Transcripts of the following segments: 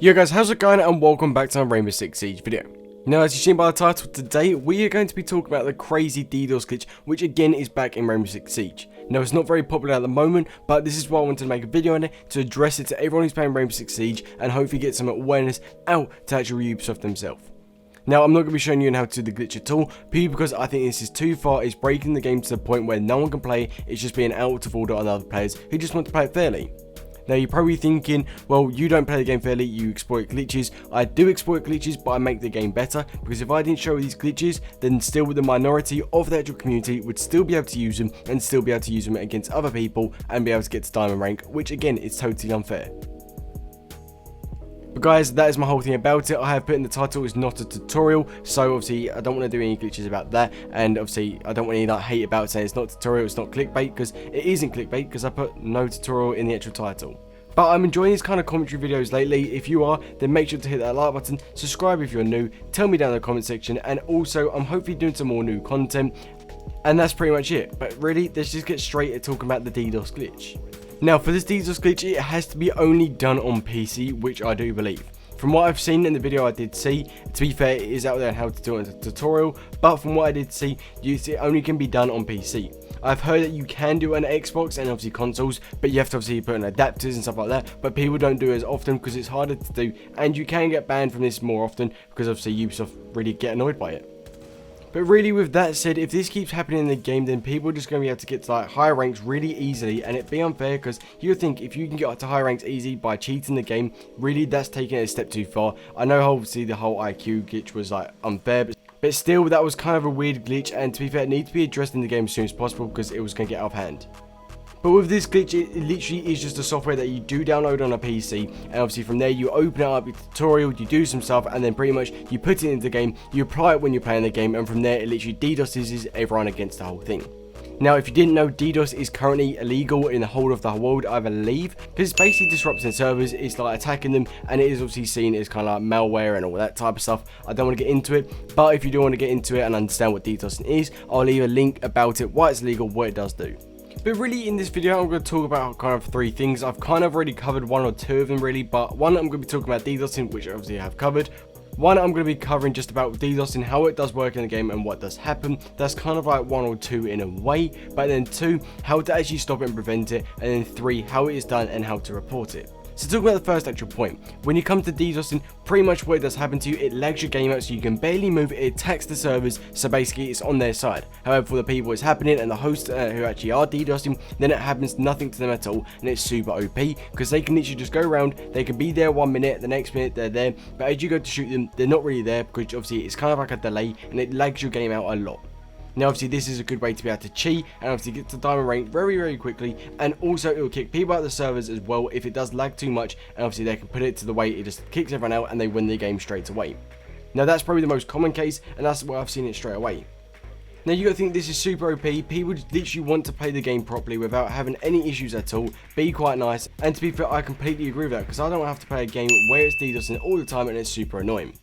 Yo guys, how's it going, and welcome back to my Rainbow Six Siege video. Now, as you've seen by the title, today we are going to be talking about the crazy DDoS glitch, which again is back in Rainbow Six Siege. Now, it's not very popular at the moment, but this is why I wanted to make a video on it, to address it to everyone who's playing Rainbow Six Siege, and hopefully get some awareness out to actual Ubisoft themselves. Now, I'm not going to be showing you how to do the glitch at all, purely because I think this is too far. It's breaking the game to the point where no one can play. It's just being out of order on other players who just want to play it fairly. Now, you're probably thinking, well, you don't play the game fairly, you exploit glitches. I do exploit glitches, but I make the game better, because if I didn't show these glitches, then still the minority of the actual community would still be able to use them, and still be able to use them against other people, and be able to get to diamond rank, which again is totally unfair. But guys, that is my whole thing about it. I have put in the title, it's not a tutorial, so obviously I don't want to do any glitches about that, and obviously I don't want any like hate about saying it's not tutorial, it's not clickbait, because it isn't clickbait, because I put no tutorial in the actual title. But I'm enjoying these kind of commentary videos lately. If you are, then make sure to hit that like button, subscribe if you're new, tell me down in the comment section, and also I'm hopefully doing some more new content, and that's pretty much it. But really, let's just get straight at talking about the DDoS glitch. Now, for this DDoS glitch, it has to be only done on PC, which I do believe. From what I've seen in the video I did see, to be fair, it is out there on how to do it in a tutorial, but from what I did see, it only can be done on PC. I've heard that you can do it on Xbox and obviously consoles, but you have to obviously put in adapters and stuff like that, but people don't do it as often because it's harder to do, and you can get banned from this more often because obviously Ubisoft really get annoyed by it. But really, with that said, if this keeps happening in the game, then people are just going to be able to get to like higher ranks really easily, and it'd be unfair because you would think if you can get up to higher ranks easy by cheating the game, really that's taking it a step too far. I know obviously the whole IQ glitch was like unfair, but still that was kind of a weird glitch, and to be fair, it needs to be addressed in the game as soon as possible because it was going to get out of hand. But with this glitch, it literally is just a software that you do download on a PC, and obviously from there you open it up, your tutorial, you do some stuff, and then pretty much you put it into the game, you apply it when you're playing the game, and from there it literally DDoSes everyone against the whole thing. Now, if you didn't know, DDoS is currently illegal in the whole of the world, I believe, because it's basically disrupting servers, it's like attacking them, and it is obviously seen as kind of like malware and all that type of stuff. I don't want to get into it, but if you do want to get into it and understand what DDoS is, I'll leave a link about it, why it's illegal, what it does do. But really, in this video, I'm going to talk about kind of three things. I've kind of already covered one or two of them really, but one, I'm going to be talking about DDoSing, which obviously I have covered. One, I'm going to be covering just about DDoSing, how it does work in the game and what does happen. That's kind of like one or two in a way. But then two, how to actually stop it and prevent it. And then three, how it is done and how to report it. So talking about the first actual point, when you come to DDoSing, pretty much what it does happen to you, it lags your game out so you can barely move, it attacks the servers, so basically it's on their side. However, for the people it's happening and the hosts who actually are DDoSing, then it happens nothing to them at all, and it's super OP, because they can literally just go around, they can be there 1 minute, the next minute they're there, but as you go to shoot them, they're not really there, because obviously it's kind of like a delay, and it lags your game out a lot. Now, obviously, this is a good way to be able to cheat and obviously get to diamond rank very, very quickly. And also, it will kick people out of the servers as well if it does lag too much. And obviously, they can put it to the way it just kicks everyone out and they win the game straight away. Now, that's probably the most common case, and that's where I've seen it straight away. Now, you gotta think this is super OP. People literally want to play the game properly without having any issues at all. Be quite nice. And to be fair, I completely agree with that because I don't have to play a game where it's DDoSing all the time and it's super annoying.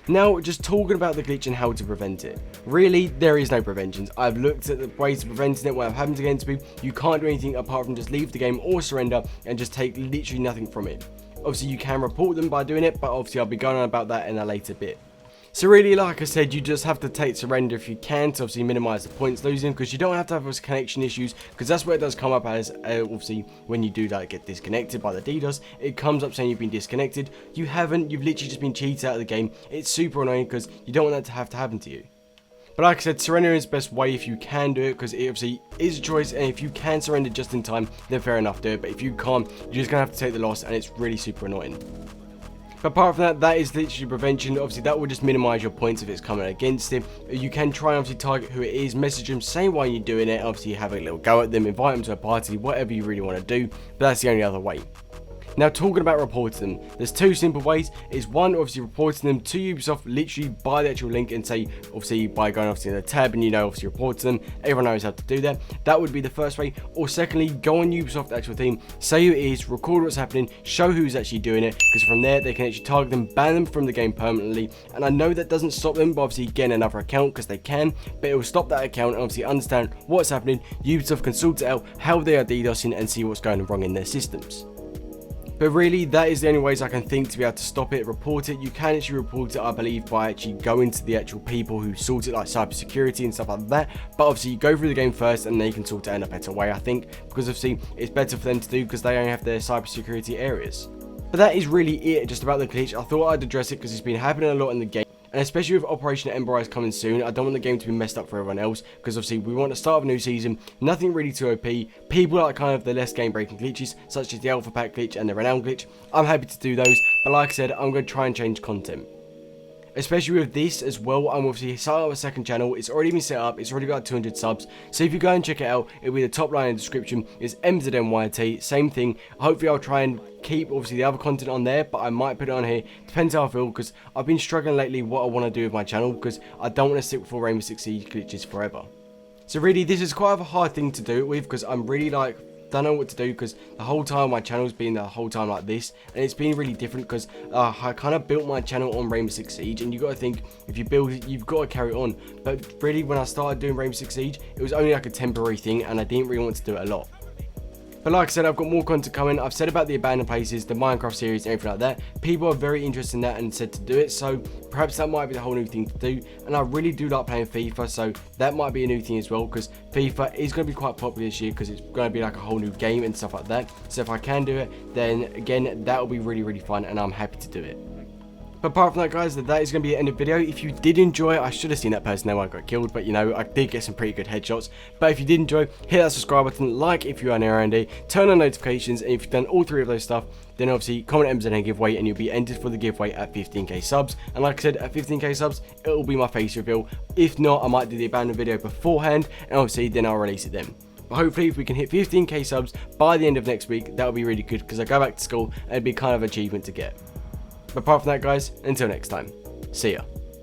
Now, just talking about the glitch and how to prevent it. Really, there is no preventions. I've looked at the ways of preventing it when I've happened against people. You can't do anything apart from just leave the game or surrender and just take literally nothing from it. Obviously, you can report them by doing it, but obviously I'll be going on about that in a later bit. So really, like I said, you just have to take surrender if you can to obviously minimize the points losing, because you don't have to have those connection issues, because that's where it does come up as obviously when you do that get disconnected by the DDoS, it comes up saying you've been disconnected. You haven't, you've literally just been cheated out of the game. It's super annoying because you don't want that to have to happen to you. But like I said, surrender is the best way if you can do it, because it obviously is a choice, and if you can surrender just in time, then fair enough, do it. But if you can't, you're just going to have to take the loss, and it's really super annoying. But apart from that, that is literally prevention. Obviously, that will just minimize your points if it's coming against him. You can try and obviously target who it is, message them, say why you're doing it. Obviously, have a little go at them, invite them to a party, whatever you really want to do. But that's the only other way. Now, talking about reporting them, there's two simple ways. Is one, obviously reporting them to Ubisoft literally by the actual link and say, obviously by going obviously in the tab and obviously report to them. Everyone knows how to do that. That would be the first way. Or secondly, go on Ubisoft actual team, say who it is, record what's happening, show who's actually doing it, because from there they can actually target them, ban them from the game permanently. And I know that doesn't stop them, but obviously getting another account, because they can, but it will stop that account and obviously understand what's happening. Ubisoft can sort it out, how they are DDoSing, and see what's going wrong in their systems. But really, that is the only ways I can think to be able to stop it, report it. You can actually report it, I believe, by actually going to the actual people who sort it, like cybersecurity and stuff like that. But obviously, you go through the game first and they can sort it in a better way, I think, because obviously it's better for them to do because they only have their cybersecurity areas. But that is really it just about the glitch. I thought I'd address it because it's been happening a lot in the game. And especially with Operation Ember Rise coming soon, I don't want the game to be messed up for everyone else, because obviously we want to start a new season, nothing really too OP, people like kind of the less game breaking glitches, such as the Alpha Pack glitch and the Renown glitch. I'm happy to do those, but like I said, I'm going to try and change content. Especially with this as well, I'm obviously starting up a second channel. It's already been set up, it's already got 200 subs, so if you go and check it out, it'll be the top line in the description. It's MZNGIVEAWAY, same thing. Hopefully I'll try and keep obviously the other content on there, but I might put it on here, depends how I feel, because I've been struggling lately what I want to do with my channel, because I don't want to stick with full Rainbow Six Siege glitches forever. So really, this is quite a hard thing to do it with, because I'm really like, don't know what to do, because the whole time my channel's been the whole time like this, and it's been really different because I kind of built my channel on Rainbow Six Siege, and you got to think, if you build it, you've got to carry it on. But really, when I started doing Rainbow Six Siege, it was only like a temporary thing, and I didn't really want to do it a lot. But like I said, I've got more content coming. I've said about the abandoned places, the Minecraft series, and everything like that. People are very interested in that and said to do it, so perhaps that might be the whole new thing to do. And I really do like playing FIFA, so that might be a new thing as well, because FIFA is going to be quite popular this year, because it's going to be like a whole new game and stuff like that. So if I can do it, then again, that will be really, really fun, and I'm happy to do it. But apart from that, guys, that is going to be the end of the video. If you did enjoy it, I should have seen that person there when I got killed, but you know, I did get some pretty good headshots. But if you did enjoy, hit that subscribe button, like if you are new around here, turn on notifications, and if you've done all three of those stuff, then obviously comment MZN giveaway and you'll be entered for the giveaway at 15k subs. And like I said, at 15k subs, it will be my face reveal. If not, I might do the abandoned video beforehand, and obviously then I'll release it then. But hopefully if we can hit 15k subs by the end of next week, that'll be really good, because I go back to school and it'd be kind of an achievement to get. But apart from that, guys, until next time, see ya.